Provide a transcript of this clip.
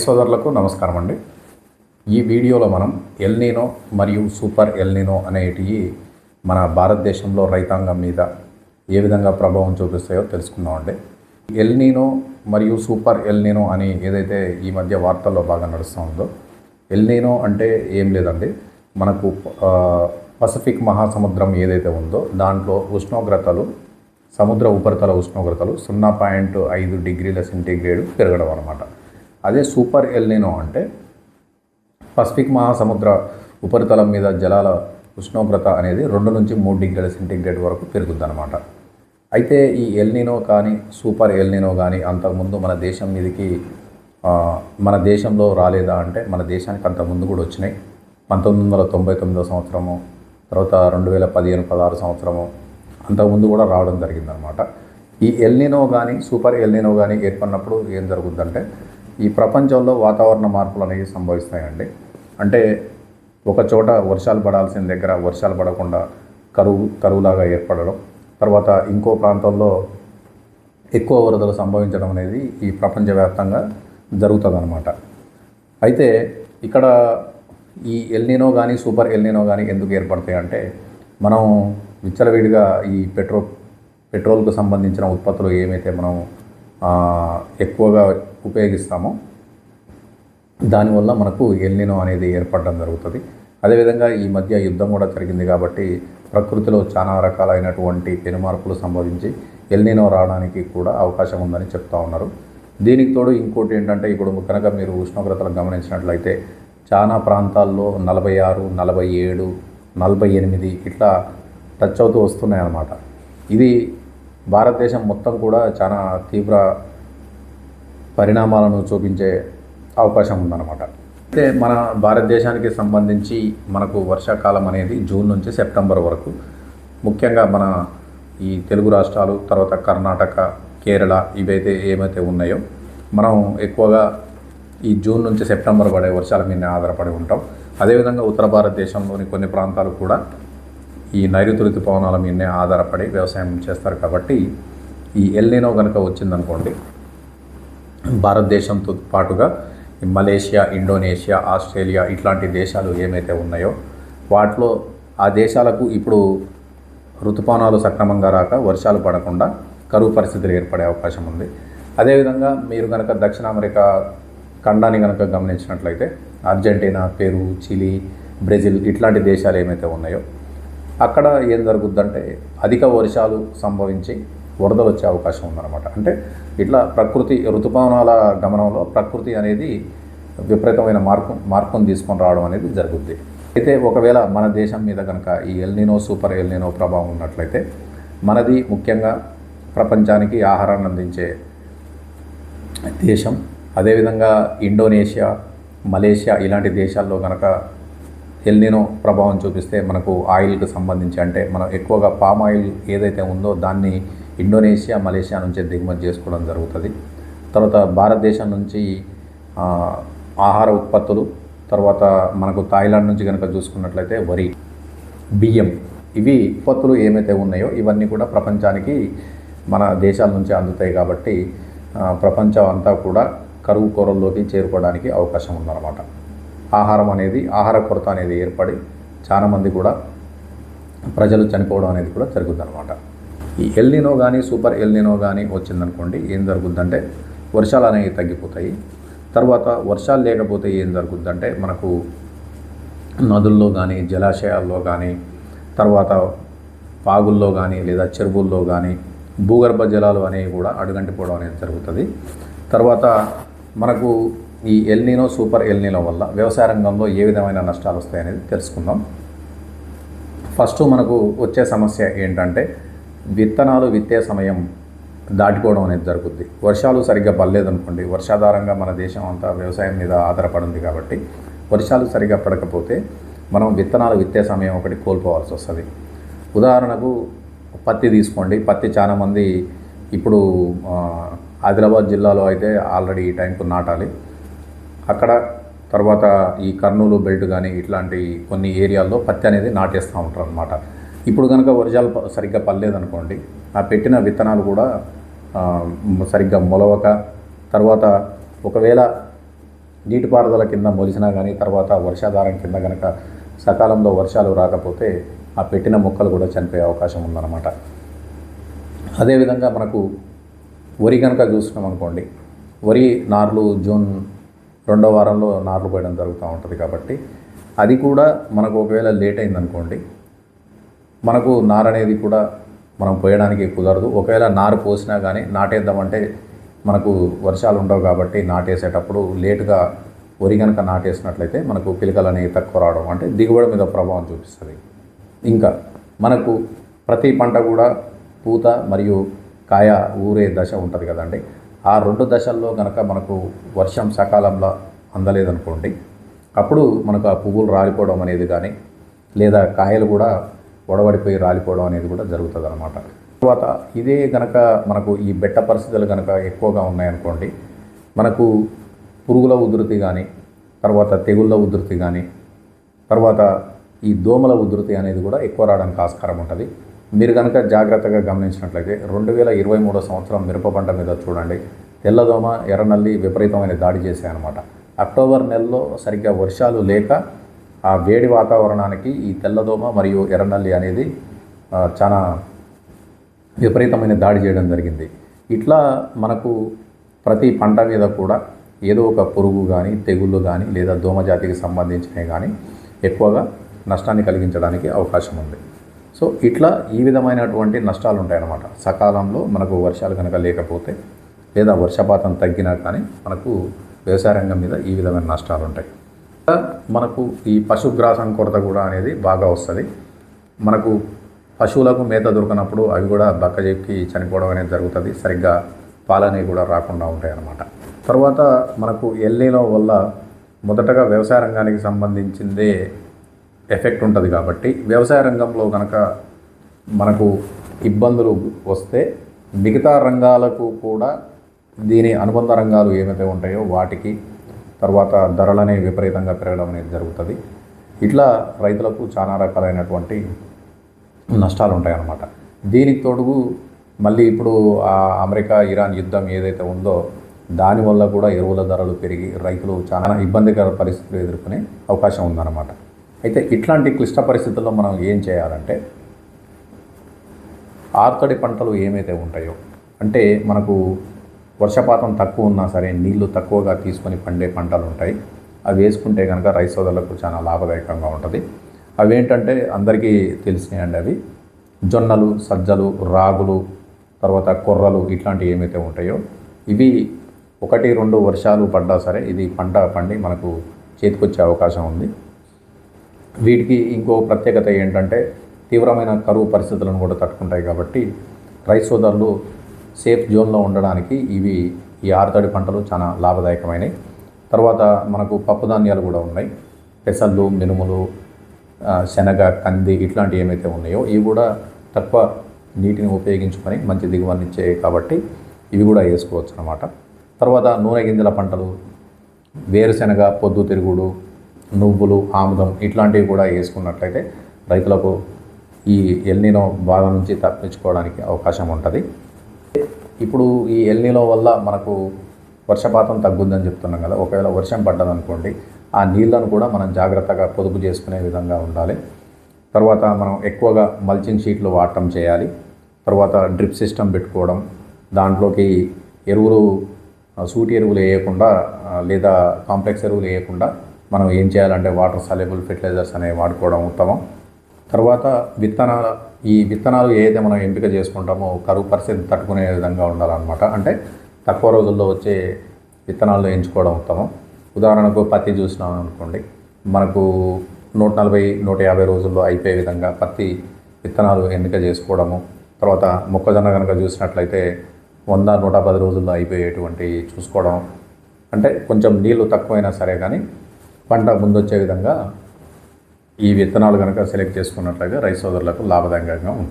సోదరులకు నమస్కారం అండి. ఈ వీడియోలో మనం ఎల్‌నినో మరియు సూపర్ ఎల్‌నినో అనేటివి మన భారతదేశంలో రైతాంగం మీద ఏ విధంగా ప్రభావం చూపిస్తాయో తెలుసుకుందామండి. ఎల్‌నినో మరియు సూపర్ ఎల్‌నినో అని ఏదైతే ఈ మధ్య వార్తల్లో బాగా నడుస్తూ ఉందో, ఎల్‌నినో అంటే ఏం లేదండి, మనకు పసిఫిక్ మహాసముద్రం ఏదైతే ఉందో దాంట్లో ఉష్ణోగ్రతలు, సముద్ర ఉపరితల ఉష్ణోగ్రతలు 0.5 డిగ్రీల సెంటీగ్రేడ్ పెరగడం అన్నమాట. అదే సూపర్ ఎల్‌నినో అంటే పసిఫిక్ మహాసముద్ర ఉపరితలం మీద జలాల ఉష్ణోగ్రత అనేది 2 నుంచి 3 డిగ్రీల సెంటీగ్రేడ్ వరకు పెరుగుద్ది అనమాట. అయితే ఈ ఎల్‌నినో కానీ సూపర్ ఎల్‌నినో కానీ అంతకుముందు మన దేశం మీదకి మన దేశంలో రాలేదా అంటే మన దేశానికి అంతకుముందు కూడా వచ్చినాయి. 1999 సంవత్సరము, తర్వాత 2015-16 సంవత్సరము, అంతకుముందు కూడా రావడం జరిగిందనమాట. ఈ ఎల్‌నినో కానీ సూపర్ ఎల్‌నినో కానీ ఏర్పడినప్పుడు ఏం జరుగుద్దంటే, ఈ ప్రపంచంలో వాతావరణ మార్పులు అనేవి సంభవిస్తాయండి. అంటే ఒక చోట వర్షాలు పడాల్సిన దగ్గర వర్షాలు పడకుండా కరువులాగా ఏర్పడడం, తర్వాత ఇంకో ప్రాంతంలో ఎక్కువ వరదలు సంభవించడం అనేది ఈ ప్రపంచవ్యాప్తంగా జరుగుతుందన్నమాట. అయితే ఇక్కడ ఈ ఎల్‌నినో కానీ సూపర్ ఎల్‌నినో కానీ ఎందుకు ఏర్పడతాయి అంటే, మనం విచ్చలవిడిగా ఈ పెట్రోల్కు సంబంధించిన ఉత్పత్తులు ఏమైతే మనం ఎక్కువగా ఉపయోగిస్తామో దానివల్ల మనకు ఎల్‌నినో అనేది ఏర్పడడం జరుగుతుంది. అదేవిధంగా ఈ మధ్య యుద్ధం కూడా జరిగింది కాబట్టి ప్రకృతిలో చాలా రకాలైనటువంటి పెనుమార్పులు సంభవించి ఎల్‌నినో రావడానికి కూడా అవకాశం ఉందని చెప్తా ఉన్నారు. దీనికి తోడు ఇంకోటి ఏంటంటే, ఇప్పుడు కనుక మీరు ఉష్ణోగ్రతలు గమనించినట్లయితే చాలా ప్రాంతాల్లో 46, 47, 48 ఇట్లా టచ్ అవుతూ వస్తున్నాయి అన్నమాట. ఇది భారతదేశం మొత్తం కూడా చాలా తీవ్ర పరిణామాలను చూపించే అవకాశం ఉందన్నమాట. అయితే మన భారతదేశానికి సంబంధించి మనకు వర్షాకాలం అనేది జూన్ నుంచి సెప్టెంబర్ వరకు, ముఖ్యంగా మన ఈ తెలుగు రాష్ట్రాలు, తర్వాత కర్ణాటక, కేరళ ఇవైతే ఏమైతే ఉన్నాయో మనం ఎక్కువగా ఈ జూన్ నుంచి సెప్టెంబర్ పడే వర్షాల మీద ఆధారపడి ఉంటాం. అదేవిధంగా ఉత్తర భారతదేశంలోని కొన్ని ప్రాంతాలు కూడా ఈ నైరుతి ఋతుపవనాల మీదనే ఆధారపడి వ్యవసాయం చేస్తారు. కాబట్టి ఈ ఎల్‌నినో కనుక వచ్చిందనుకోండి, భారతదేశంతో పాటుగా మలేషియా, ఇండోనేషియా, ఆస్ట్రేలియా ఇట్లాంటి దేశాలు ఏమైతే ఉన్నాయో వాటిలో ఆ దేశాలకు ఇప్పుడు ఋతుపవనాలు సక్రమంగా రాక వర్షాలు పడకుండా కరువు పరిస్థితులు ఏర్పడే అవకాశం ఉంది. అదేవిధంగా మీరు కనుక దక్షిణ అమెరికా ఖండాన్ని కనుక గమనించినట్లయితే అర్జెంటీనా, పెరు, చిలీ, బ్రెజిల్ ఇట్లాంటి దేశాలు ఏమైతే ఉన్నాయో అక్కడ ఏం జరుగుద్దంటే అధిక వర్షాలు సంభవించి వరదలు వచ్చే అవకాశం ఉందన్నమాట. అంటే ఇట్లా ప్రకృతి ఋతుపవనాల గమనంలో ప్రకృతి అనేది విపరీతమైన మార్పును తీసుకొని రావడం అనేది జరుగుద్ది. అయితే ఒకవేళ మన దేశం మీద కనుక ఈ ఎల్‌నినో సూపర్ ఎల్‌నినో ప్రభావం ఉన్నట్లయితే మనది ముఖ్యంగా ప్రపంచానికి ఆహారాన్ని అందించే దేశం. అదేవిధంగా ఇండోనేషియా, మలేషియా ఇలాంటి దేశాల్లో కనుక ఎల్‌నినో ప్రభావం చూపిస్తే మనకు ఆయిల్కి సంబంధించి, అంటే మనం ఎక్కువగా పామ్ ఆయిల్ ఏదైతే ఉందో దాన్ని ఇండోనేషియా, మలేషియా నుంచి దిగుమతి చేసుకోవడం జరుగుతుంది. తర్వాత భారతదేశం నుంచి ఆహార ఉత్పత్తులు, తర్వాత మనకు థాయిలాండ్ నుంచి కనుక చూసుకున్నట్లయితే వరి, బియ్యం ఇవి ఉత్పత్తులు ఏమైతే ఉన్నాయో ఇవన్నీ కూడా ప్రపంచానికి మన దేశాల నుంచి అందుతాయి. కాబట్టి ప్రపంచం అంతా కూడా కరువు కోరల్లోకి చేరుకోవడానికి అవకాశం ఉందన్నమాట. ఆహార కొరత అనేది ఏర్పడి చాలామంది కూడా ప్రజలు చనిపోవడం అనేది కూడా జరుగుతుందన్నమాట. ఈ ఎల్‌నినో కానీ సూపర్ ఎల్‌నినో కానీ వచ్చిందనుకోండి, ఏం జరుగుద్దంటే వర్షాలు అనేవి తగ్గిపోతాయి. తర్వాత వర్షాలు లేకపోతే ఏం జరుగుద్దంటే మనకు నదుల్లో కానీ, జలాశయాల్లో కానీ, తర్వాత వాగుల్లో కానీ లేదా చెరువుల్లో కానీ భూగర్భ జలాలు అనేవి కూడా అడుగంటిపోవడం అనేది జరుగుతుంది. తర్వాత మనకు ఈ ఎల్‌నినో సూపర్ ఎల్‌నినో వల్ల వ్యవసాయ రంగంలో ఏ విధమైన నష్టాలు వస్తాయనేది తెలుసుకుందాం. ఫస్ట్ మనకు వచ్చే సమస్య ఏంటంటే, విత్తనాలు విత్తే సమయం దాటిపోవడం అనేది జరుగుద్ది. వర్షాలు సరిగ్గా పడలేదనుకోండి, వర్షాధారంగా మన దేశం అంతా వ్యవసాయం మీద ఆధారపడింది కాబట్టి వర్షాలు సరిగ్గా పడకపోతే మనం విత్తనాలు విత్తే సమయం ఒకటి కోల్పోవాల్సి వస్తుంది. ఉదాహరణకు పత్తి తీసుకోండి. పత్తి చాలామంది ఇప్పుడు ఆదిలాబాద్ జిల్లాలో అయితే ఆల్రెడీ ఈ టైంకు నాటాలి. అక్కడ తర్వాత ఈ కర్నూలు బెల్ట్ కానీ ఇట్లాంటి కొన్ని ఏరియాల్లో పత్తి అనేది నాటేస్తూ ఉంటారు అన్నమాట. ఇప్పుడు కనుక వర్షాలు సరిగ్గా పడలేదనుకోండి, ఆ పెట్టిన విత్తనాలు కూడా సరిగ్గా మొలవక, తర్వాత ఒకవేళ నీటిపారుదల కింద మొలిసినా కానీ తర్వాత వర్షాధారం కింద కనుక సకాలంలో వర్షాలు రాకపోతే ఆ పెట్టిన మొక్కలు కూడా చనిపోయే అవకాశం ఉందన్నమాట. అదేవిధంగా మనకు వరి కనుక చూస్తున్నాం అనుకోండి, వరి నార్లు జూన్ 2వ వారంలో నార్లు పోయడం జరుగుతూ ఉంటుంది. కాబట్టి అది కూడా మనకు ఒకవేళ లేట్ అయిందనుకోండి, మనకు నారు అనేది కూడా మనం పోయడానికి కుదరదు. ఒకవేళ నారు పోసినా కానీ నాటేద్దామంటే మనకు వర్షాలు ఉండవు. కాబట్టి నాటేసేటప్పుడు లేటుగా వరి కనుక నాటేసినట్లయితే మనకు పిలకలు అనేవి తక్కువ రావడం, అంటే దిగుబడి మీద ప్రభావం చూపిస్తుంది. ఇంకా మనకు ప్రతి పంట కూడా పూత మరియు కాయ ఊరే దశ ఉంటుంది కదండి. ఆ 2 దశల్లో కనుక మనకు వర్షం సకాలంలో అందలేదనుకోండి, అప్పుడు మనకు ఆ పువ్వులు రాలిపోవడం అనేది కానీ లేదా కాయలు కూడా వడబడిపోయి రాలిపోవడం అనేది కూడా జరుగుతుంది అన్నమాట. తర్వాత ఇదే కనుక మనకు ఈ బెట్ట పరిస్థితులు కనుక ఎక్కువగా ఉన్నాయనుకోండి, మనకు పురుగుల ఉధృతి కానీ తర్వాత తెగుళ్ళ ఉధృతి కానీ తర్వాత ఈ దోమల ఉధృతి అనేది కూడా ఎక్కువ రావడానికి ఆస్కారం ఉంటుంది. మీరు కనుక జాగ్రత్తగా గమనించినట్లయితే 2023 సంవత్సరం మిరప పంట మీద చూడండి, తెల్లదోమ ఎర్రనల్లి విపరీతమైన దాడి చేశాయన్నమాట. అక్టోబర్ నెలలో సరిగ్గా వర్షాలు లేక ఆ వేడి వాతావరణానికి ఈ తెల్లదోమ మరియు ఎర్రనల్లి అనేది చాలా విపరీతమైన దాడి చేయడం జరిగింది. ఇట్లా మనకు ప్రతి పంట మీద కూడా ఏదో ఒక పురుగు కానీ తెగుళ్ళు కానీ లేదా దోమజాతికి సంబంధించినవి కానీ ఎక్కువగా నష్టాన్ని కలిగించడానికి అవకాశం ఉంది. సో ఇట్లా ఈ విధమైనటువంటి నష్టాలు ఉంటాయన్నమాట. సకాలంలో మనకు వర్షాలు కనుక లేకపోతే లేదా వర్షపాతం తగ్గినా కానీ మనకు వ్యవసాయ రంగం మీద ఈ విధమైన నష్టాలు ఉంటాయి. మనకు ఈ పశుగ్రాసం కొరత కూడా అనేది బాగా వస్తుంది. మనకు పశువులకు మేత దొరకనప్పుడు అవి కూడా బక్కజెక్కి చనిపోవడం అనేది జరుగుతుంది. సరిగ్గా పాలనేవి కూడా రాకుండా ఉంటాయి అన్నమాట. తర్వాత మనకు ఎల్నినో వల్ల మొదటగా వ్యవసాయ రంగానికి సంబంధించిందే ఎఫెక్ట్ ఉంటుంది. కాబట్టి వ్యవసాయ రంగంలో కనుక మనకు ఇబ్బందులు వస్తే మిగతా రంగాలకు కూడా దీని అనుబంధ రంగాలు ఏమైతే ఉంటాయో వాటికి తర్వాత ధరలనే విపరీతంగా పెరగడం అనేది జరుగుతుంది. ఇట్లా రైతులకు చాలా రకాలైనటువంటి నష్టాలు ఉంటాయన్నమాట. దీనికి తోడుగు మళ్ళీ ఇప్పుడు ఆ అమెరికా ఇరాన్ యుద్ధం ఏదైతే ఉందో దానివల్ల కూడా ఎరువుల ధరలు పెరిగి రైతులు చాలా ఇబ్బందికర పరిస్థితులు ఎదుర్కొనే అవకాశం ఉందన్నమాట. అయితే ఇట్లాంటి క్లిష్ట పరిస్థితుల్లో మనం ఏం చేయాలంటే, ఆరుతడి పంటలు ఏమైతే ఉంటాయో, అంటే మనకు వర్షపాతం తక్కువ ఉన్నా సరే నీళ్లు తక్కువగా తీసుకొని పండే పంటలు ఉంటాయి. అవి వేసుకుంటే కనుక రైతు సోదరులకు చాలా లాభదాయకంగా ఉంటుంది. అవి ఏంటంటే అందరికీ తెలిసినాయండి. అవి జొన్నలు, సజ్జలు, రాగులు, తర్వాత కొర్రలు ఇట్లాంటివి ఏమైతే ఉంటాయో ఇవి 1-2 వర్షాలు పడ్డా సరే ఇది పంట పండి మనకు చేతికొచ్చే అవకాశం ఉంది. వీటికి ఇంకో ప్రత్యేకత ఏంటంటే తీవ్రమైన కరువు పరిస్థితులను కూడా తట్టుకుంటాయి. కాబట్టి రైతు సోదరులు సేఫ్ జోన్లో ఉండడానికి ఇవి ఈ ఆరుతడి పంటలు చాలా లాభదాయకమైనవి. తర్వాత మనకు పప్పు ధాన్యాలు కూడా ఉన్నాయి. పెసళ్ళు, మినుములు, శనగ, కంది ఇట్లాంటివి ఏమైతే ఉన్నాయో ఇవి కూడా తక్కువ నీటిని ఉపయోగించుకొని మంచి దిగుబడిని ఇచ్చాయి. కాబట్టి ఇవి కూడా వేసుకోవచ్చు అన్నమాట. తర్వాత నూనె గింజల పంటలు, వేరుశెనగ, పొద్దుతిరుగుడు, నువ్వులు, ఆముదం ఇట్లాంటివి కూడా వేసుకున్నట్లయితే రైతులకు ఈ ఎల్నినో బాధ నుంచి తప్పించుకోవడానికి అవకాశం ఉంటుంది. ఇప్పుడు ఈ ఎల్నినో వల్ల మనకు వర్షపాతం తగ్గుద్దని చెప్తున్నాం కదా. ఒకవేళ వర్షం పడ్డదనుకోండి, ఆ నీళ్ళను కూడా మనం జాగ్రత్తగా పొదుపు చేసుకునే విధంగా ఉండాలి. తర్వాత మనం ఎక్కువగా మల్చింగ్ షీట్లు వాడటం చేయాలి. తర్వాత డ్రిప్ సిస్టమ్ పెట్టుకోవడం, దాంట్లోకి ఎరువులు సూటి ఎరువులు వేయకుండా లేదా కాంప్లెక్స్ ఎరువులు వేయకుండా మనం ఏం చేయాలంటే వాటర్ సాల్యుబుల్ ఫెర్టిలైజర్స్ అనేవి వాడుకోవడం ఉత్తమం. తర్వాత ఈ విత్తనాలు ఏదైతే మనం ఎంపిక చేసుకుంటామో కరువు పరిస్థితి తట్టుకునే విధంగా ఉండాలన్నమాట. అంటే తక్కువ రోజుల్లో వచ్చే విత్తనాలు ఎంచుకోవడం ఉత్తమం. ఉదాహరణకు పత్తి చూసినాం అనుకోండి, మనకు 140-150 రోజుల్లో అయిపోయే విధంగా పత్తి విత్తనాలు ఎన్నిక చేసుకోవడము. తర్వాత మొక్కజొన్న కనుక చూసినట్లయితే 100-110 రోజుల్లో అయిపోయేటువంటి చూసుకోవడం. అంటే కొంచెం నీళ్లు తక్కువైనా సరే కానీ పంట ముందొచ్చే విధంగా ఈ విత్తనాలు కనుక సెలెక్ట్ చేసుకున్నట్లయితే రైతు సోదరులకు లాభదాయకంగా ఉంటుంది.